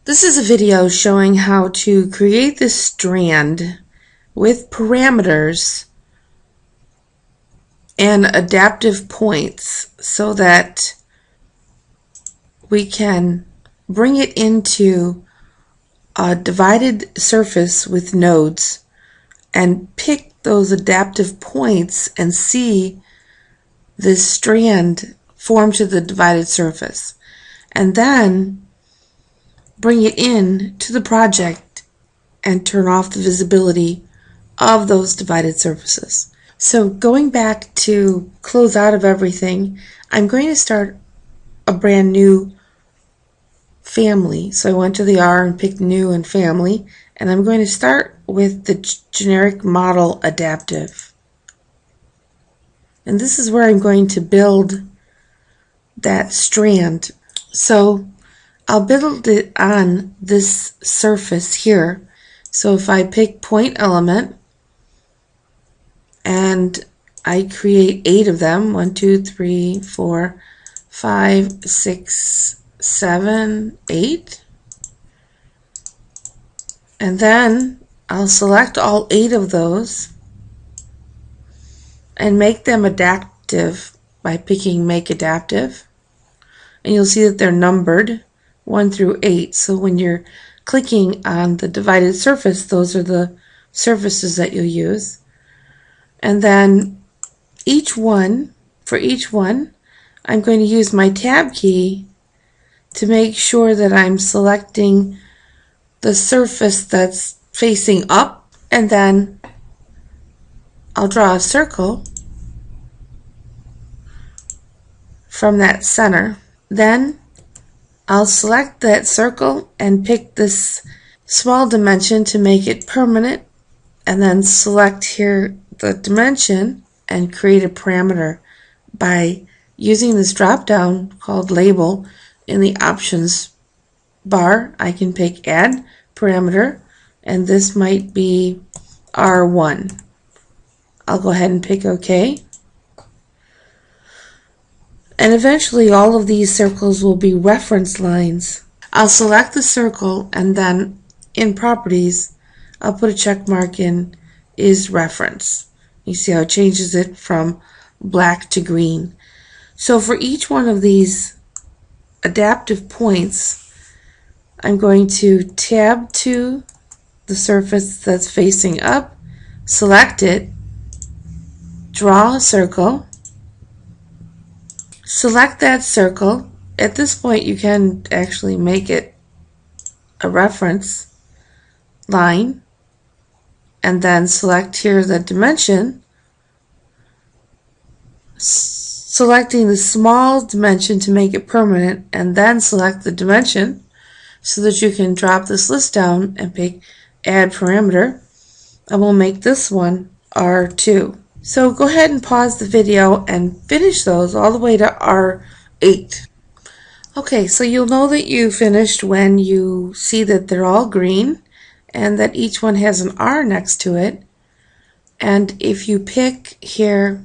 This is a video showing how to create this strand with parameters and adaptive points so that we can bring it into a divided surface with nodes and pick those adaptive points and see this strand form to the divided surface, and then bring it in to the project and turn off the visibility of those divided surfaces. So going back to close out of everything, I'm going to start a brand new family. So I went to the R and picked new and family, and I'm going to start with the generic model adaptive. And this is where I'm going to build that strand. So I'll build it on this surface here. So if I pick point element and I create 8 of them, 1, 2, 3, 4, 5, 6, 7, 8, and then I'll select all 8 of those and make them adaptive by picking make adaptive, and you'll see that they're numbered 1 through 8. So when you're clicking on the divided surface, those are the surfaces that you'll use. And then for each one, I'm going to use my tab key to make sure that I'm selecting the surface that's facing up, and then I'll draw a circle from that center. Then I'll select that circle and pick this small dimension to make it permanent, and then select here the dimension and create a parameter by using this drop down called label. In the options bar, I can pick add parameter, and this might be R1. I'll go ahead and pick OK. And eventually all of these circles will be reference lines. I'll select the circle, and then in properties I'll put a check mark in is reference. You see how it changes it from black to green. So for each one of these adaptive points, I'm going to tab to the surface that's facing up, select it, draw a circle, select that circle. At this point you can actually make it a reference line, and then select here the dimension, selecting the small dimension to make it permanent, and then select the dimension so that you can drop this list down and pick add parameter, and we'll make this one R2. So go ahead and pause the video and finish those all the way to R8. Okay, so you'll know that you finished when you see that they're all green and that each one has an R next to it. And if you pick here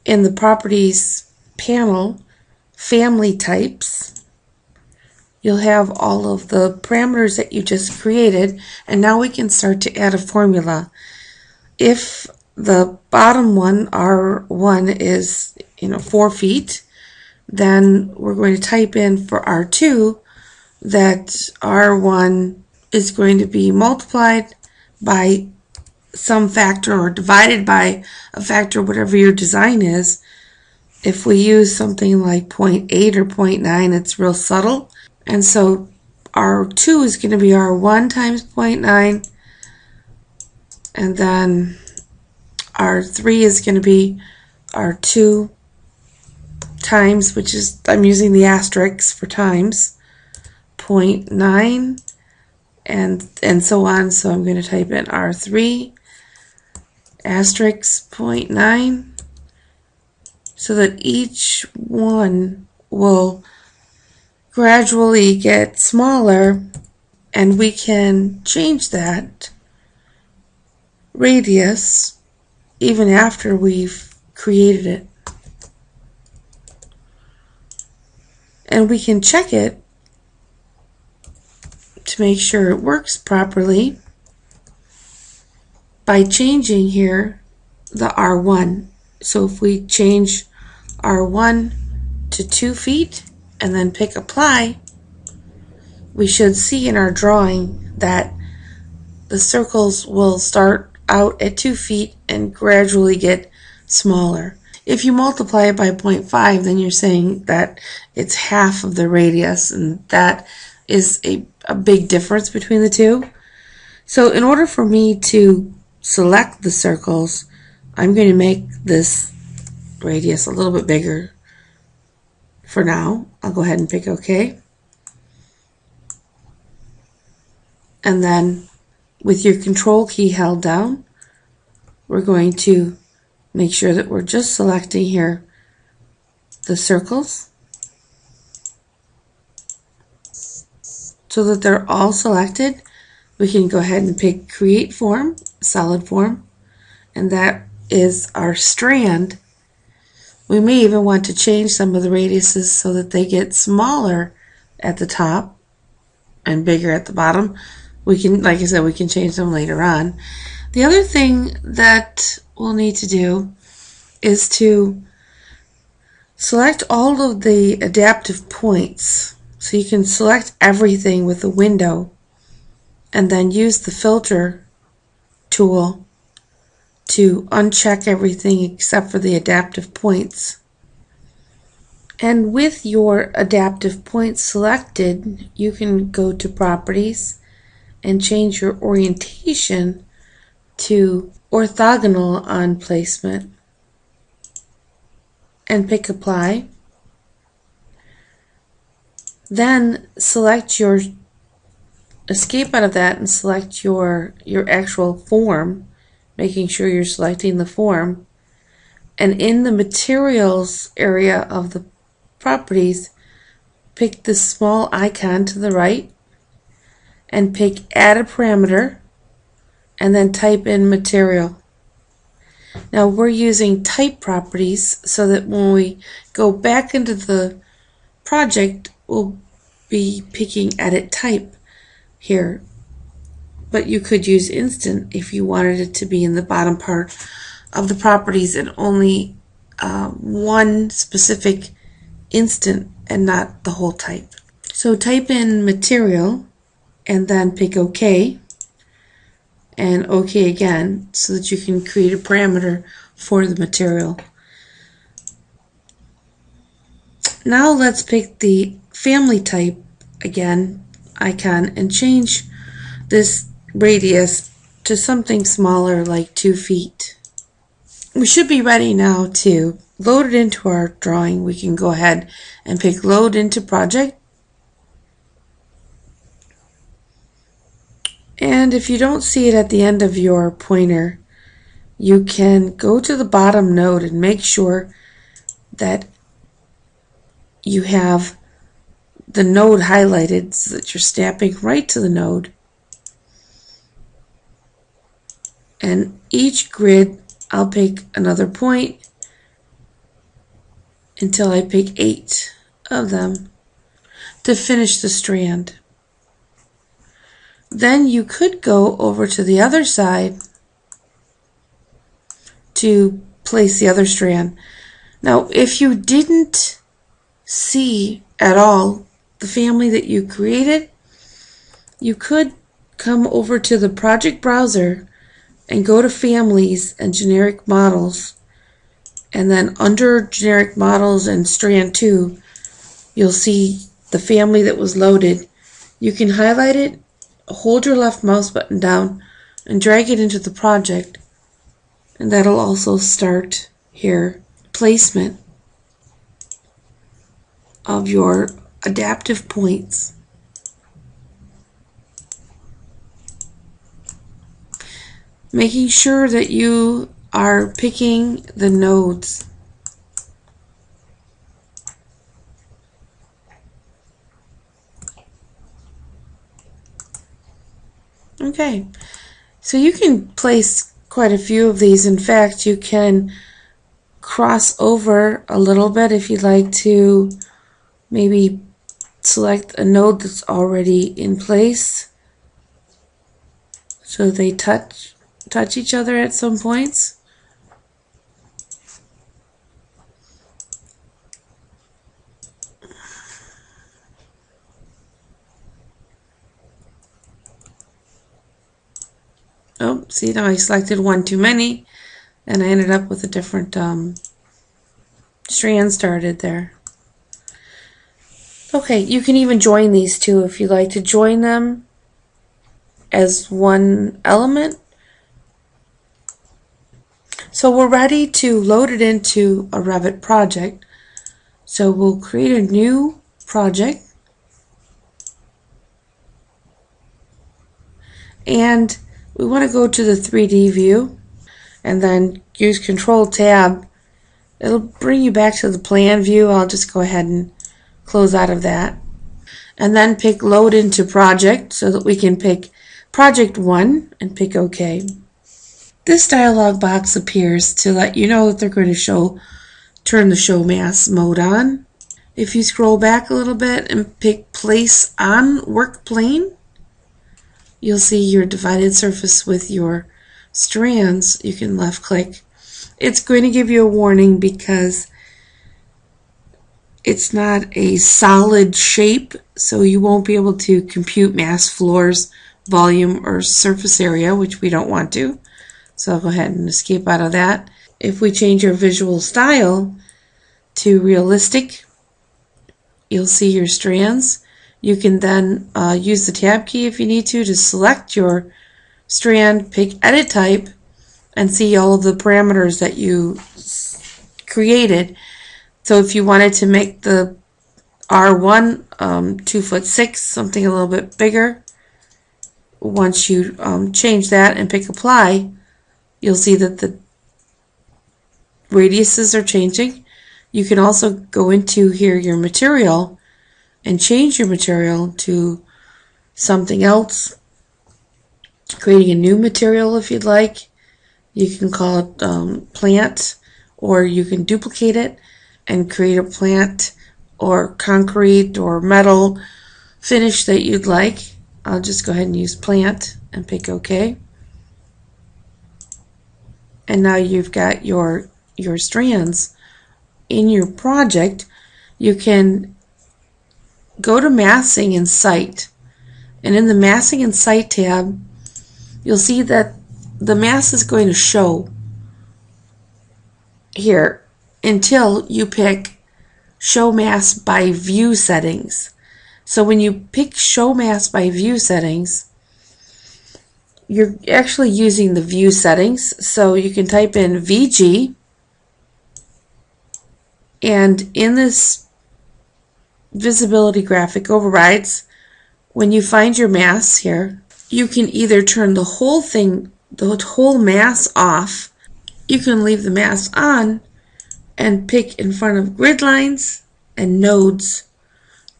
in the properties panel, family types, you'll have all of the parameters that you just created, and now we can start to add a formula. If the bottom one, R1, is 4 feet, then we're going to type in for R2 that R1 is going to be multiplied by some factor or divided by a factor, whatever your design is. If we use something like 0.8 or 0.9, it's real subtle. And so R2 is going to be R1 times 0.9, and then R3 is going to be R2 times, which is, I'm using the asterisk for times, 0.9, and so on. So I'm going to type in R3 asterisk 0.9 so that each one will gradually get smaller, and we can change that radius even after we've created it. And we can check it to make sure it works properly by changing here the R1. So if we change R1 to 2 feet and then pick apply, we should see in our drawing that the circles will start out at 2 feet and gradually get smaller. If you multiply it by 0.5, then you're saying that it's half of the radius, and that is a big difference between the two. So in order for me to select the circles, I'm going to make this radius a little bit bigger for now. I'll go ahead and pick OK. And then with your control key held down, we're going to make sure that we're just selecting here the circles so that they're all selected. We can go ahead and pick Create Form, Solid Form, and that is our strand. We may even want to change some of the radiuses so that they get smaller at the top and bigger at the bottom. We can, like I said, we can change them later on. The other thing that we'll need to do is to select all of the adaptive points. So you can select everything with the window and then use the filter tool to uncheck everything except for the adaptive points. And with your adaptive points selected, you can go to Properties and change your orientation to orthogonal on placement and pick Apply. Then select your escape out of that and select your actual form, making sure you're selecting the form. And in the materials area of the properties, pick the small icon to the right and pick Add a Parameter and then type in Material. Now we're using type properties so that when we go back into the project, we'll be picking Edit Type here. But you could use Instant if you wanted it to be in the bottom part of the properties and only one specific instant and not the whole type. So type in Material and then pick OK and OK again so that you can create a parameter for the material. Now let's pick the family type again icon and change this radius to something smaller like 2 feet. We should be ready now to load it into our drawing. We can go ahead and pick Load into Project. And if you don't see it at the end of your pointer, you can go to the bottom node and make sure that you have the node highlighted so that you're snapping right to the node. And each grid, I'll pick another point until I pick 8 of them to finish the strand. Then you could go over to the other side to place the other strand. Now, if you didn't see at all the family that you created, you could come over to the project browser and go to Families and Generic Models, and then under Generic Models and Strand 2, you'll see the family that was loaded. You can highlight it, hold your left mouse button down, and drag it into the project, and that'll also start here placement of your adaptive points. Making sure that you are picking the nodes. Okay, so you can place quite a few of these. In fact, you can cross over a little bit if you'd like to maybe select a node that's already in place so they touch each other at some points. Oh, see, now I selected one too many and I ended up with a different strand started there. Okay, you can even join these two if you like to join them as one element. So we're ready to load it into a Revit project. So we'll create a new project and we want to go to the 3D view and then use Control Tab. It'll bring you back to the plan view. I'll just go ahead and close out of that. And then pick Load into Project so that we can pick Project 1 and pick OK. This dialog box appears to let you know that they're going to turn the Show Mask mode on. If you scroll back a little bit and pick Place on Work Plane, you'll see your divided surface with your strands. You can left click. It's going to give you a warning because it's not a solid shape, so you won't be able to compute mass floors, volume, or surface area, which we don't want to. So I'll go ahead and escape out of that. If we change your visual style to realistic, you'll see your strands. You can then use the tab key if you need to select your strand, pick edit type, and see all of the parameters that you created. So if you wanted to make the R1 2'6", something a little bit bigger, once you change that and pick apply, you'll see that the radiuses are changing. You can also go into here your material and change your material to something else, creating a new material if you'd like. You can call it plant, or you can duplicate it and create a plant or concrete or metal finish that you'd like. I'll just go ahead and use plant and pick OK. And now you've got your strands in your project. You can go to Massing and Site, and in the Massing and Site tab you'll see that the mass is going to show here until you pick Show Mass by View Settings. So when you pick Show Mass by View Settings, you're actually using the view settings. So you can type in VG, and in this visibility graphic overrides, when you find your mass here, you can either turn the whole thing, the whole mass off. You can leave the mass on and pick in front of grid lines and nodes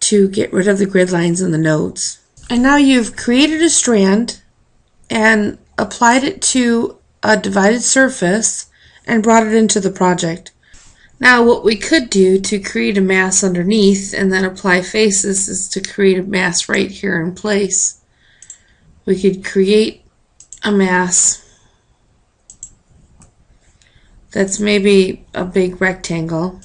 to get rid of the grid lines and the nodes. And now you've created a strand and applied it to a divided surface and brought it into the project. Now what we could do to create a mass underneath and then apply faces is to create a mass right here in place. We could create a mass that's maybe a big rectangle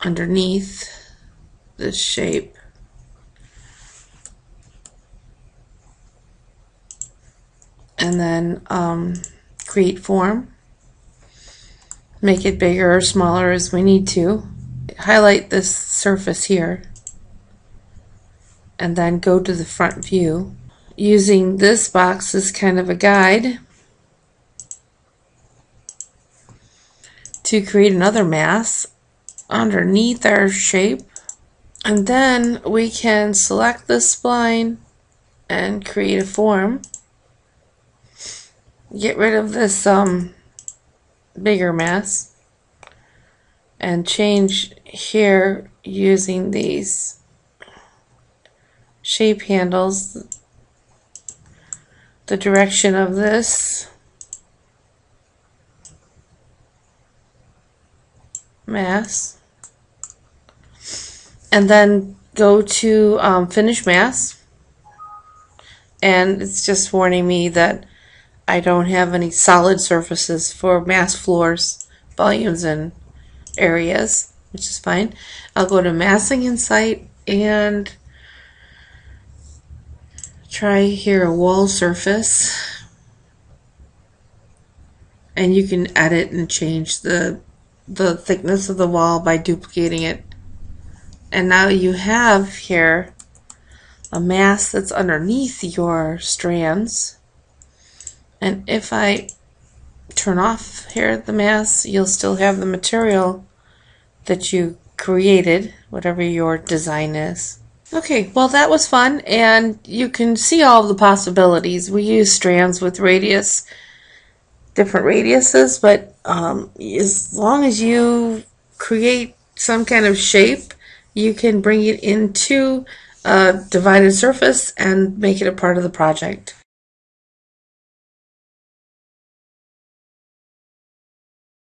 underneath this shape. And then create form. Make it bigger or smaller as we need to. Highlight this surface here. And then go to the front view. Using this box as kind of a guide to create another mass underneath our shape. And then we can select this spline and create a form. Get rid of this bigger mass and change here using these shape handles the direction of this mass. and then go to Finish Mask, and it's just warning me that I don't have any solid surfaces for mask floors, volumes, and areas, which is fine. I'll go to Masking Insight and try here a wall surface, and you can edit and change the thickness of the wall by duplicating it. And now you have here a mask that's underneath your strands. And if I turn off here the mask, you'll still have the material that you created, whatever your design is. Okay, well that was fun, and you can see all of the possibilities. We use strands with different radiuses, but as long as you create some kind of shape, you can bring it into a divided surface and make it a part of the project.